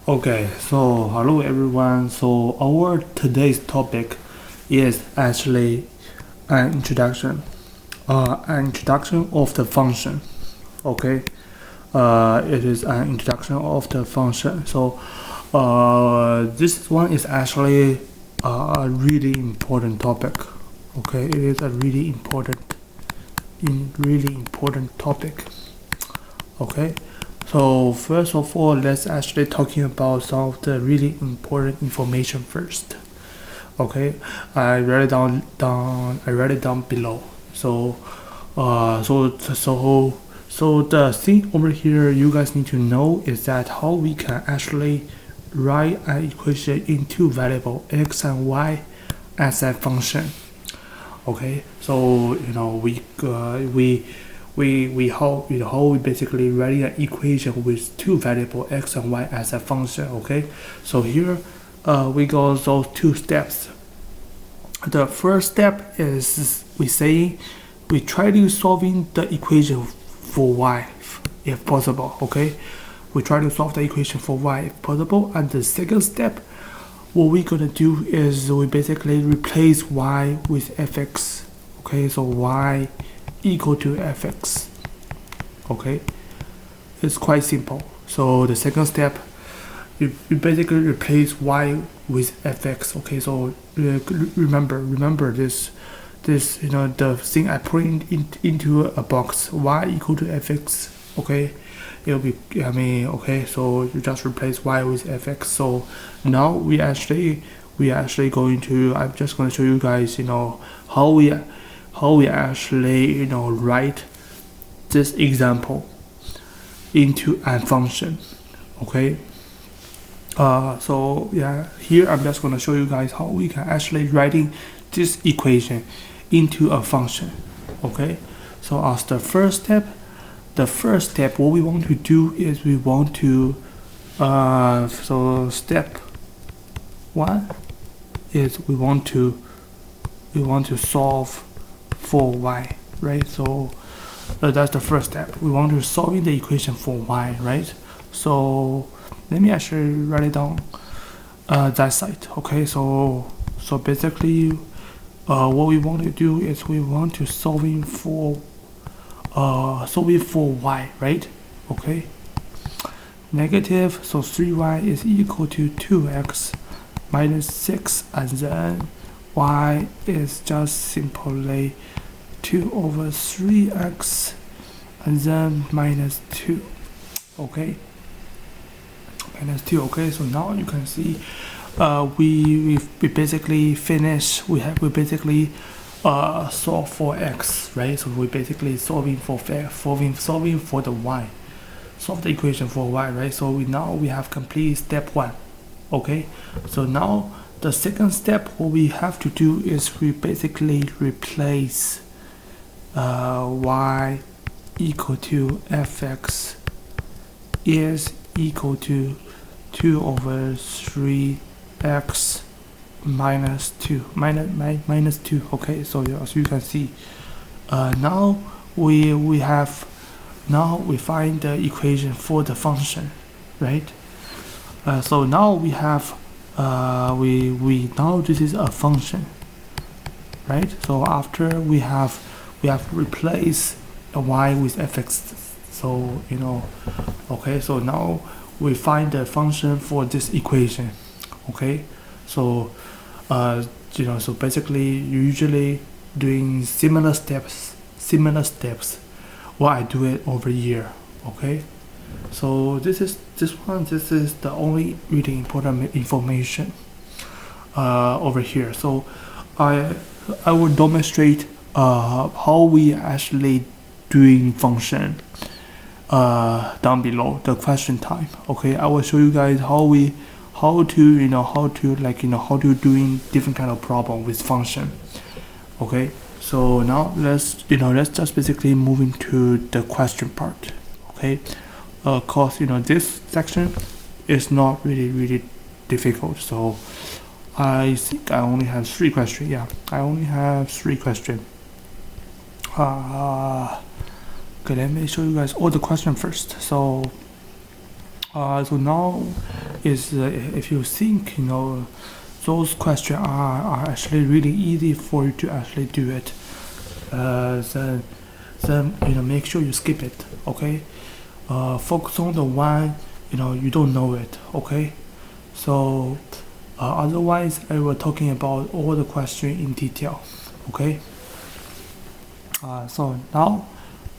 Okay, so hello everyone. So our today's topic is actually an introduction of the function. Okay, it is an introduction of the function. So this one is actually a really important topic. Okay, it is a really important topic. Okay. So first of all, let's actually talking about some of the really important information first. Okay, I write it down. I write it down below. So, so the thing over here you guys need to know is that how we can actually write an equation into variable x and y as a function. Okay, so we basically write an equation with two variable x and y as a function. Okay, so here we go those two steps. The first step is we try to solving the equation for y if possible. Okay, we try to solve the equation for y if possible, and the second step, what we're gonna do is we basically replace y with fx. Okay, so y equal to fx. Okay, it's quite simple. So the second step, you basically replace y with fx. Okay, so remember this the thing I put into a box, y equal to fx. Okay, it'll be okay, so you just replace y with fx. So now we actually going to, I'm just going to show you guys how we actually write this example into a function. Okay, so yeah, here I'm just going to show you guys how we can actually writing this equation into a function. Okay, so as the first step, what we want to do is we want to so step one is we want to solve for y, right? So that's the first step. We want to solve the equation for y, right? So let me actually write it down that side. Okay, so basically what we want to do is we want to solve it for y, right? Okay, negative, so 3y is equal to 2x minus 6, and then y is just simply 2 over 3x and then minus 2. Okay, minus 2. Okay, so now you can see we basically finish. We basically solve for x, right? So we basically solving for the y, solve the equation for y, right? So now we have complete step one. Okay, so now the second step, what we have to do is we basically replace y equal to fx is equal to 2 over 3x minus 2 minus 2. Okay, so as you can see, now we find the equation for the function, right? So now we have we now this is a function, right? So after we have replaced y with fx, so okay, so now we find the function for this equation. Okay, so so basically usually doing similar steps what I do it over here. Okay, so this is the only really important information over here. So I will demonstrate how we actually doing function down below the question time. Okay, I will show you guys how to doing different kind of problem with function. Okay, so now let's just basically move into the question part. Okay, cause this section is not really difficult. So I think I only have 3 questions. Yeah, I only have 3 questions. Okay, let me show you guys all the question first. So so now is if you think, you know, those questions are actually really easy for you to actually do it, then you know, make sure you skip it. Okay, focus on the one, you know, you don't know it. Okay, so otherwise I will talking about all the question in detail. Okay, so now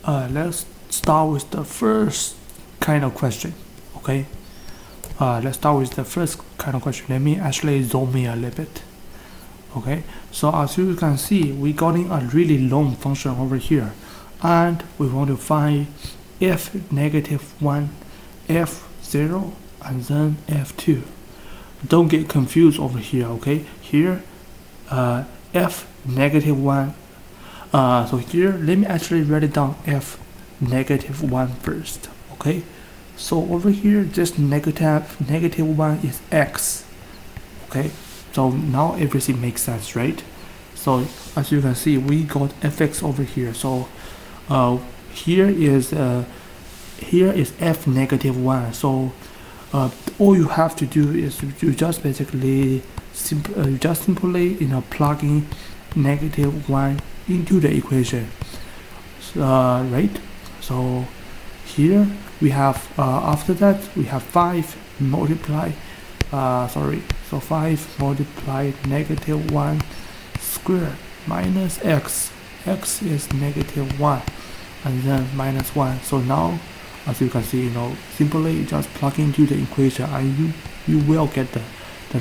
let's start with the first kind of question. Okay, let's start with the first kind of question. Let me actually zoom in a little bit. Okay, so as you can see, we got in a really long function over here, and we want to find f negative 1, f0, and then f2. Don't get confused over here. Okay, here f negative 1. So here, let me actually write it down, f negative 1 first. Okay, so over here, this negative 1 is x. Okay, so now everything makes sense, right? So as you can see, we got fx over here. So here is f negative 1. So all you have to do is you just basically simply, you know, plug in negative 1 into the equation, right? So here we have after that we have 5 multiply so 5 multiply negative 1 squared minus x is negative 1, and then minus 1. So now, as you can see, you know, simply just plug into the equation and you will get the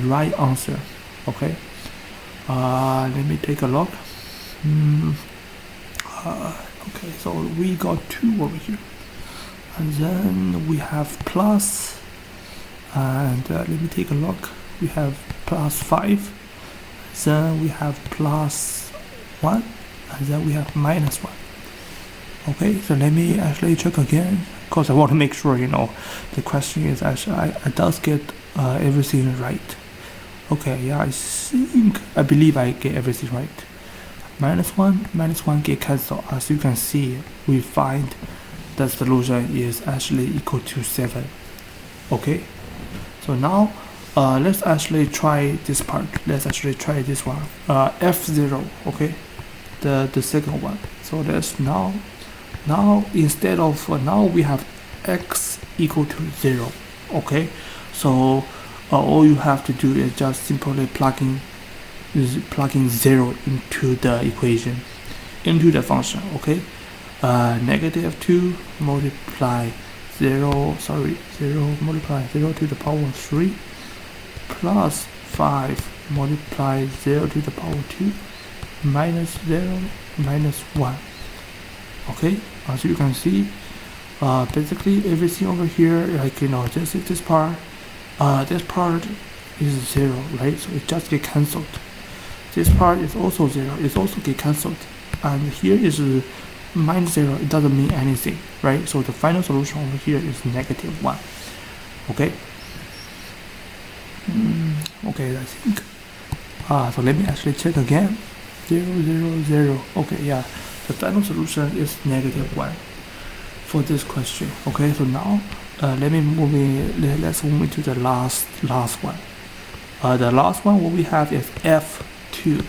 right answer. Okay, let me take a look. Okay, so we got 2 over here, and then we have plus, and let me take a look. We have plus 5, then we have plus 1, and then we have minus 1. Okay, so let me actually check again, because I want to make sure, you know, the question is actually I does get everything right. Okay, yeah, I believe I get everything right. Minus 1 get cancelled. As you can see, we find the solution is actually equal to 7. Okay, so now let's actually try this part. Let's actually try this one, f0. Okay, the second one. So let's now instead of now we have x equal to 0. Okay, so all you have to do is just simply plugging 0 into the equation, into the function. Okay, negative 2 multiply 0 multiply 0 to the power 3 plus 5 multiply 0 to the power 2 minus 0 minus 1. Okay, as you can see, basically everything over here, like, you know, just this part is 0, right? So it just get cancelled. This part is also 0, it's also get cancelled, and here is minus 0. It doesn't mean anything, right? So the final solution over here is negative 1. Okay, okay, I think so let me actually check again. 0 0 0. Okay, yeah, the final solution is negative 1 for this question. Okay, so now let's move into the last one. The last one, what we have is f2.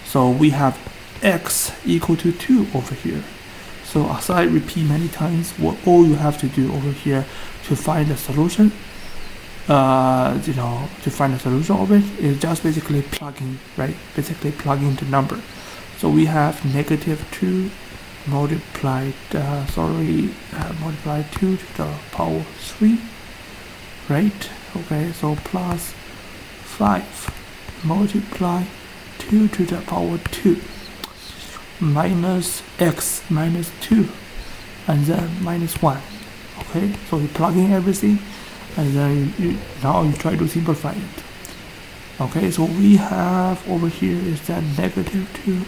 So we have x equal to 2 over here. So as I repeat many times, what all you have to do over here to find the solution, you know, to find the solution of it is just basically plugging, right? Basically plugging the number. So we have negative 2 multiplied multiply 2 to the power 3, right? Okay, so plus 5 multiply 2 to the power 2 minus x minus 2, and then minus 1. Okay, so you plug in everything, and then now you try to simplify it. Okay, so we have over here is that negative 2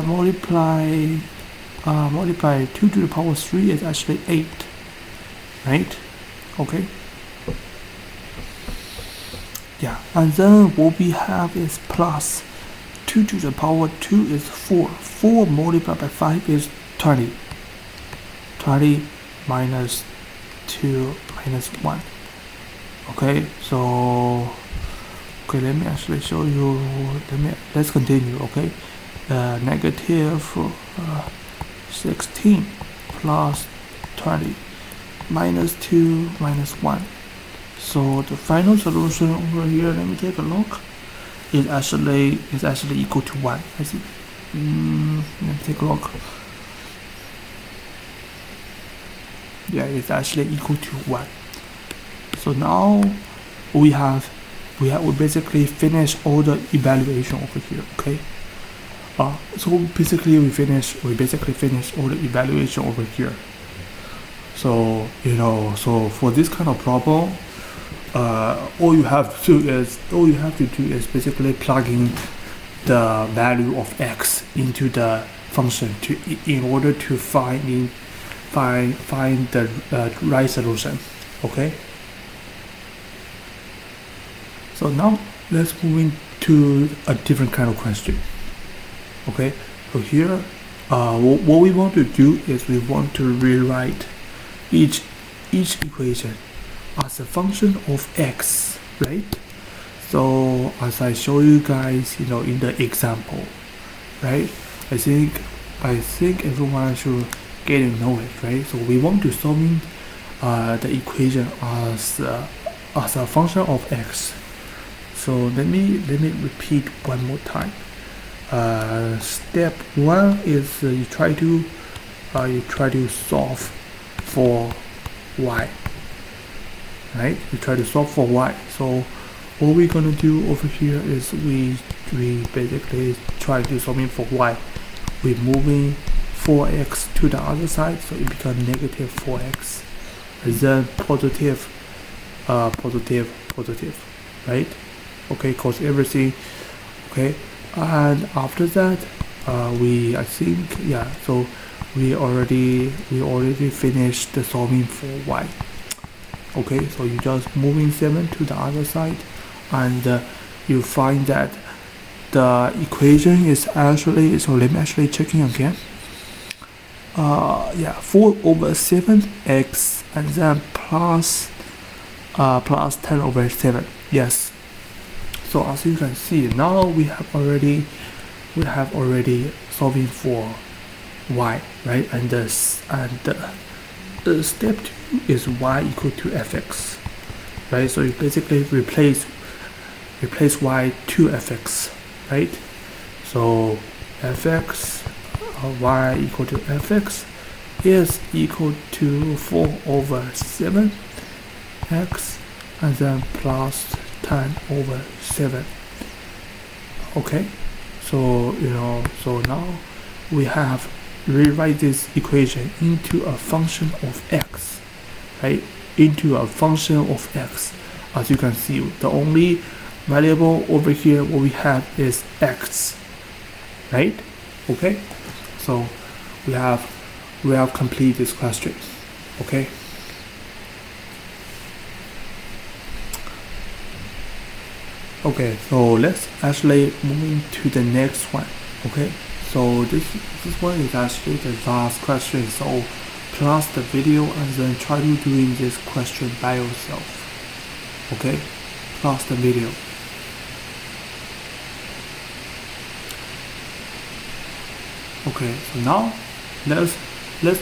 multiply 2 to the power 3 is actually 8, right? Okay, yeah, and then what we have is plus 2 to the power 2 is 4. 4 multiplied by 5 is 20. 20 minus 2 minus 1. Okay, so let me actually show you. Let's continue. Okay, negative 16 plus 20 minus 2 minus 1. So the final solution over here, let me take a look, is actually equal to 1. I see. Let me take a look. Yeah, it's actually equal to 1. So now we basically finished all the evaluation over here. Okay. So basically we basically finished all the evaluation over here. So so for this kind of problem, all you have to do is basically plug in the value of x into the function in order to find the right solution. Okay. So now let's move into a different kind of question. Okay. So here, what we want to do is we want to rewrite each equation as a function of x, right? So as I show you guys, in the example, right? I think everyone should get to know it, right? So we want to solve the equation as a function of x. So let me repeat one more time. Step 1 is you try to solve for y, right? You try to solve for y. So what we're gonna do over here is we basically try to solve for y. We're moving 4x to the other side, so it becomes negative 4x, and then positive, right? Okay, cause everything. Okay, and after that, so we already finished the solving for y. Okay, so you just moving 7 to the other side, and you find that the equation is actually, so let me actually checking again. 4/7x and then plus 10/7. Yes. So as you can see, now we have already solving for y, right? And the step 2 is y equal to fx, right? So you basically replace y to fx, right? So fx, y equal to fx is equal to 4/7 x and then plus 10/7. Okay, so so now we have rewrite this equation into a function of x, right? Into a function of x. As you can see, the only variable over here what we have is x, right? Okay, so we have completed this question. Okay. Okay, so let's actually move to the next one. Okay, so this one is actually the last question. So pause the video and then try to doing this question by yourself. Okay, pause the video. Okay, so now let's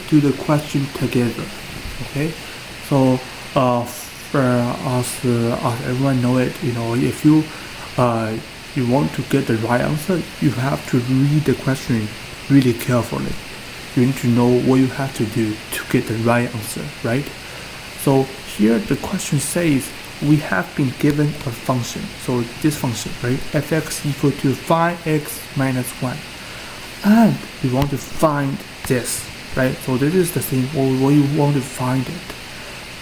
do the question together. Okay, so as everyone know it, if you want to get the right answer, you have to read the question really carefully. You need to know what you have to do to get the right answer, right? So here the question says we have been given a function. So this function, right, fx equal to 5x minus 1, and we want to find this, right? So this is the thing what you want to find it,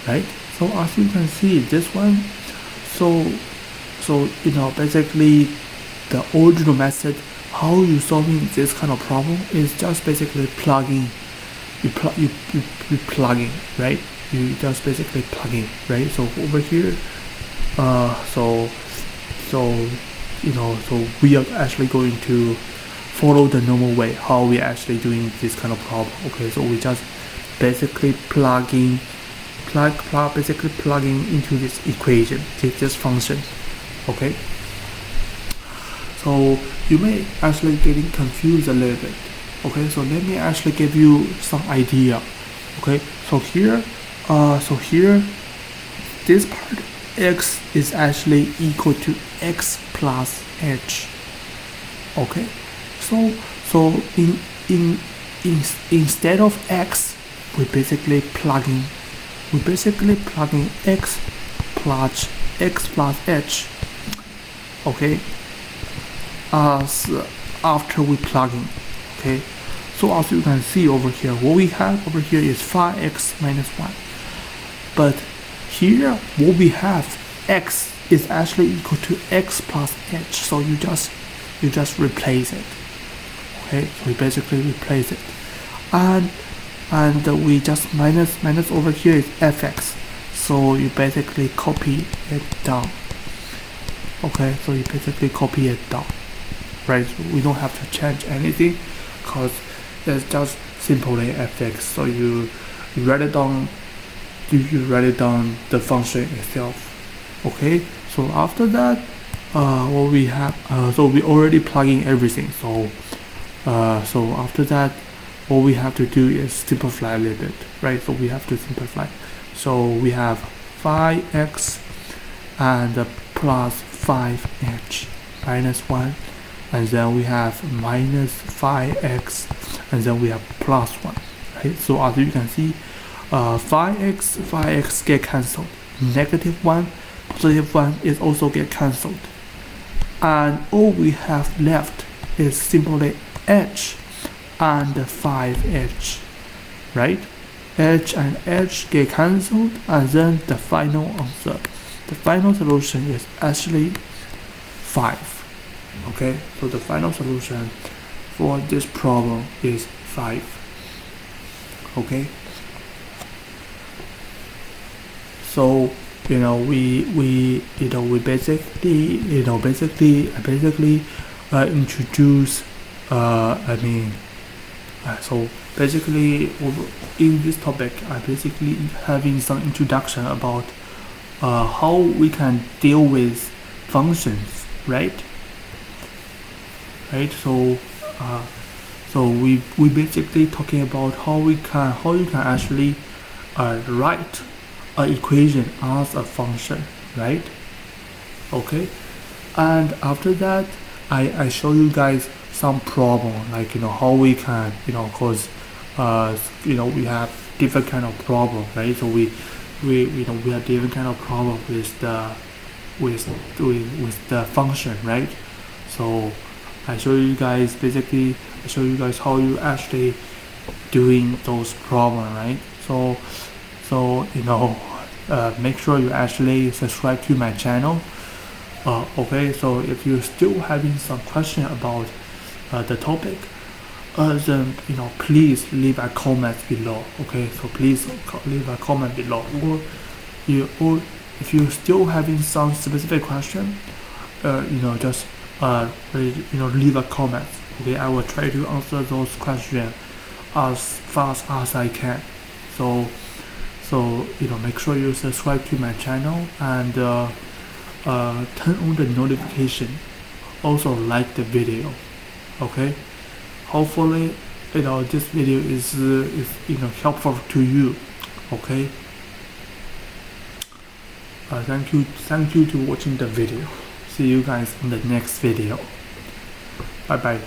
right? So as you can see, this one, so basically the original method how you solving this kind of problem is just basically plugging. You plugging, right? You just basically plugging, right? So over here, so we are actually going to follow the normal way how we actually doing this kind of problem. Okay, so we just basically plugging basically plugging into this equation, this function. Okay, so you may actually getting confused a little bit. Okay, so let me actually give you some idea. Okay, so here this part x is actually equal to x plus h. Okay, so instead of x, we basically plugging x plus h. Okay, as after we plugging. Okay, so as you can see over here, what we have over here is 5x minus 1, but here what we have, x is actually equal to x plus h, so you just replace it. Okay, so we basically replace it, and we just minus over here is fx, so you basically copy it down. Okay, so you basically copy it down, right? So we don't have to change anything because it's just simply fx, so you write it down, the function itself. Okay, so after that, what we have, so we already plugging everything, so after that, what we have to do is simplify a little bit, right? So we have to simplify. So we have 5x and plus 5h minus 1, and then we have minus 5x, and then we have plus 1, right? So as you can see, 5x get cancelled, negative 1, positive 1 is also get cancelled, and all we have left is simply h and 5h, right? H and h get cancelled, and then the final answer, the final solution is actually 5. Okay, so the final solution for this problem is 5. Okay, so we basically introduce so basically in this topic I basically having some introduction about how we can deal with functions, right? So we basically talking about how you can actually write an equation as a function, right? Okay, and after that I show you guys some problem, like how we can cause we have different kind of problem, right? So we have different kind of problem with the function, right? So I show you guys how you actually doing those problem, right? So make sure you actually subscribe to my channel. Okay, so if you're still having some question about the topic, then please leave a comment below. Okay, so please leave a comment below, or if you still having some specific question, just leave a comment. Okay, I will try to answer those questions as fast as I can. So make sure you subscribe to my channel and turn on the notification. Also like the video. Okay, hopefully this video is helpful to you. Okay, thank you to watching the video. See you guys in the next video. Bye bye.